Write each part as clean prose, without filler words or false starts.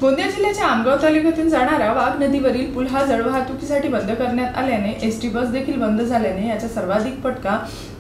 गोंदिया जिल्ह्याच्या आमगाव तालुक्यातून जाणारा वाघ नदीवरील पूल हा जलवाहतुकीसाठी बंद करण्यात आल्याने एसटी बस देखील बंद झाल्याने याचा सर्वाधिक फटका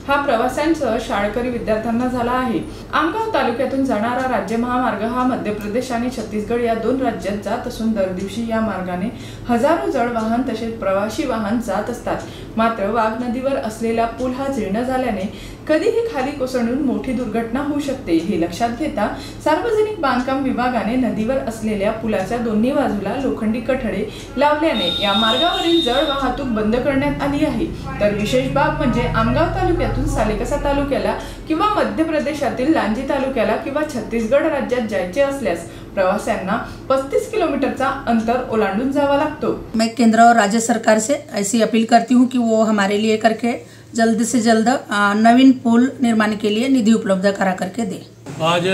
हा प्रवाशांसह शाळकरी विद्यार्थ्यांना झाला आहे। आमगाव तालुक्यातून जाणारा राज्य महामार्ग हा मध्य प्रदेश आणि छत्तीसगड या दोन राज्यात जात असून दर दिवशी या मार्गाने हजारो जड वाहन तसेच प्रवासी वाहन जात असतात। मात्र वाघ नदीवर असलेला पूल हा जीर्ण झाल्याने कधीही खाली कोसळून मोठी दुर्घटना होऊ शकते। हे लक्षात घेता सार्वजनिक बांधकाम विभागाने नदीवर असलेल्या पुलाच्या दोन्ही बाजूला लोखंडी कठडे लावल्याने या मार्गावरील जड वाहतूक बंद करण्यात आली आहे। तर विशेष बाब म्हणजे आमगाव तालुक्यातून सालेकसा तालुक्याला किंवा मध्य प्रदेशातील लांजी तालुक्याला किंवा छत्तीसगड राज्यात जायचे असल्यास प्रवाशांना 35 किलोमीटरचा अंतर ओलांडून जावा लागतो। मैं केंद्र और राज्य सरकार से ऐसी अपील करती हूँ कि वो हमारे लिए करके जल्द से जल्द नवीन पुल निर्माण के लिए निधि उपलब्ध करा करके दे। आज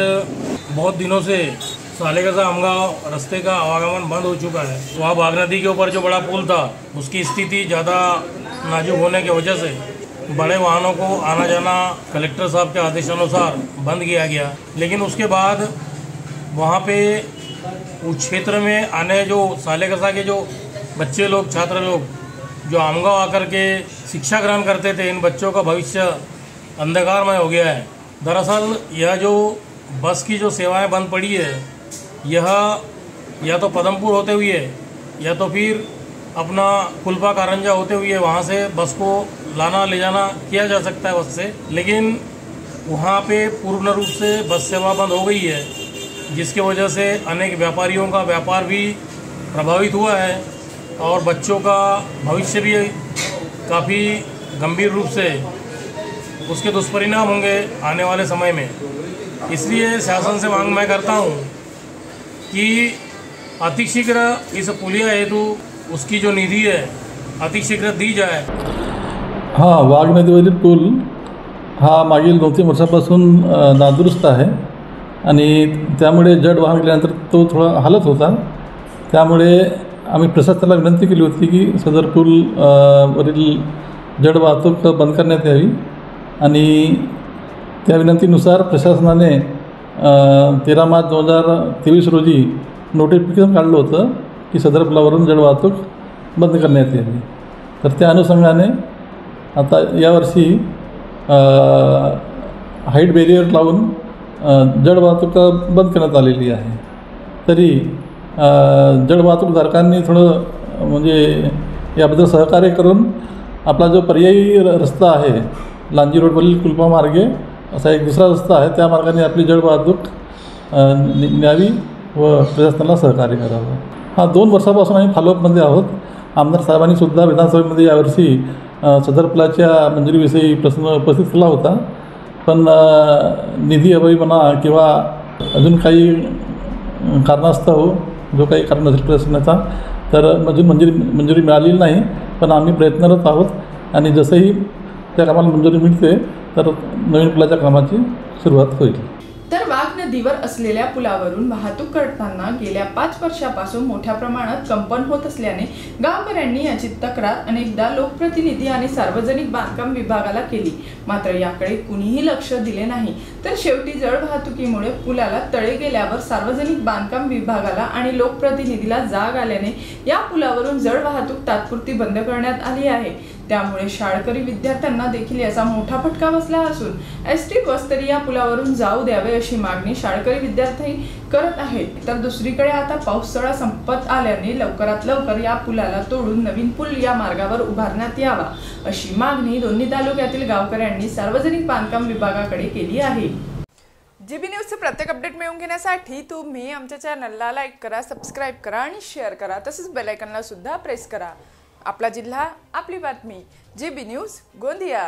बहुत दिनों से सालेकसा आमगांव रास्ते का आवागमन बंद हो चुका है। वहाँ बाघ नदी के ऊपर जो बड़ा पुल था उसकी स्थिति ज़्यादा नाजुक होने की वजह से बड़े वाहनों को आना जाना कलेक्टर साहब के आदेशानुसार बंद किया गया। लेकिन उसके बाद वहाँ पे उस क्षेत्र में आने जो सालेकसा के जो बच्चे लोग छात्र लोग जो आमगांव आकर के शिक्षा ग्रहण करते थे, इन बच्चों का भविष्य अंधकारमय हो गया है। दरअसल यह जो बस की जो सेवाएं बंद पड़ी है, यह या तो पदमपुर होते हुए या तो फिर अपना कुलपा कारंजा होते हुए वहाँ से बस को लाना ले जाना किया जा सकता है बस से, लेकिन वहाँ पे पूर्ण रूप से बस सेवा बंद हो गई है, जिसकी वजह से अनेक व्यापारियों का व्यापार भी प्रभावित हुआ है और बच्चों का भविष्य भी काफ़ी गंभीर रूप से उसके दुष्परिणाम होंगे आने वाले समय में। इसलिए शासन से मांग मैं करता हूँ कि अतिशीघ्र इस पुलिया हेतु उसकी जो निधि है अतिशीघ्र दी जाए। हाँ, वाघ नदीवरील पूल हा मागील 2-3 वर्षापासून नादुरुस्त आहे आणि त्यामुळे जड वाहन गेल्यानंतर तो थोडा हालत होता। त्यामुळे आम्ही प्रशासनाला विनंती केली होती की सदर पूल वरील जड वाहतूक बंद करण्यात यावी आणि त्या विनंतीनुसार प्रशासनाने 13 मार्च 2023 रोजी नोटिफिकेशन काढलं होतं की सदर पुलावरून जड वाहतूक बंद करण्यात यावी। तर त्या अनुषंगाने आता यावर्षी हाईट बॅरियर लावून जड वाहतूक बंद करण्यात आलेली आहे। तरी जड वाहतूकधारकांनी थोडं म्हणजे याबद्दल सहकार्य करून आपला जो पर्यायी रस्ता आहे लांजी रोडवरील कुलपा मार्गे असा एक दुसरा रस्ता आहे, त्या मार्गाने आपली जड वाहतूक न्यावी व प्रशासनाला सहकार्य करावं। हा 2 वर्षापासून आम्ही फॉलोअपमध्ये आहोत। आमदार साहेबांनी सुद्धा विधानसभेमध्ये यावर्षी सदर पुलाच्या मंजुरीविषयी प्रश्न उपस्थित केला होता, पण निधी अभावी म्हणा किंवा अजून काही कारणास्तव जो काही कारण असेल प्रशासनाचा तर अजून मंजुरी मिळालेली नाही, पण आम्ही प्रयत्नरत आहोत आणि जसंही त्या कामाला मंजुरी मिळते तर नवीन पुलाच्या कामाची सुरुवात होईल। तर वाघ नदीवर असलेल्या पुलावरून वाहतूक करताना गेल्या 5 वर्षापासून मोठ्या प्रमाणात कंपन होत असल्याने गावकऱ्यांनी याची तक्रार अनेकदा लोकप्रतिनिधी आणि सार्वजनिक बांधकाम विभागाला केली, मात्र याकडे कुणीही लक्ष दिले नाही। तर शेवटी जड वाहतुकीमुळे पुलाला तडे गेल्यावर सार्वजनिक बांधकाम विभागाला आणि लोकप्रतिनिधीला जाग आल्याने या पुलावरून जड वाहतूक तात्पुरती बंद करण्यात आली आहे। त्यामुळे शाळकरी विद्यार्थ्यांना देखील याचा मोठा फटका बसला असून एसटी बस तरी या पुलावरून जाऊ द्यावे अशी मागणी शाळकरी विद्यार्थी करत आहेत। तर दुसरीकडे आता पावसाळा संपत आल्याने लवकरात लवकर या पुलाला तोडून नवीन पूल या मार्गावर उभारण्यात यावा अशी मागणी दोन्ही तालुक्यातील गावकऱ्यांनी सार्वजनिक बांधकाम विभागाकडे केली आहे। जीबी न्यूजचे प्रत्येक अपडेट मिळवून घेण्यासाठी तुम्ही आमच्या चॅनलला लाईक करा, सबस्क्राइब करा आणि शेअर करा, तसेच बेल आयकॉनला सुद्धा प्रेस करा। आपला जिल्हा आपली बातमी, जीबी न्यूज गोंदिया।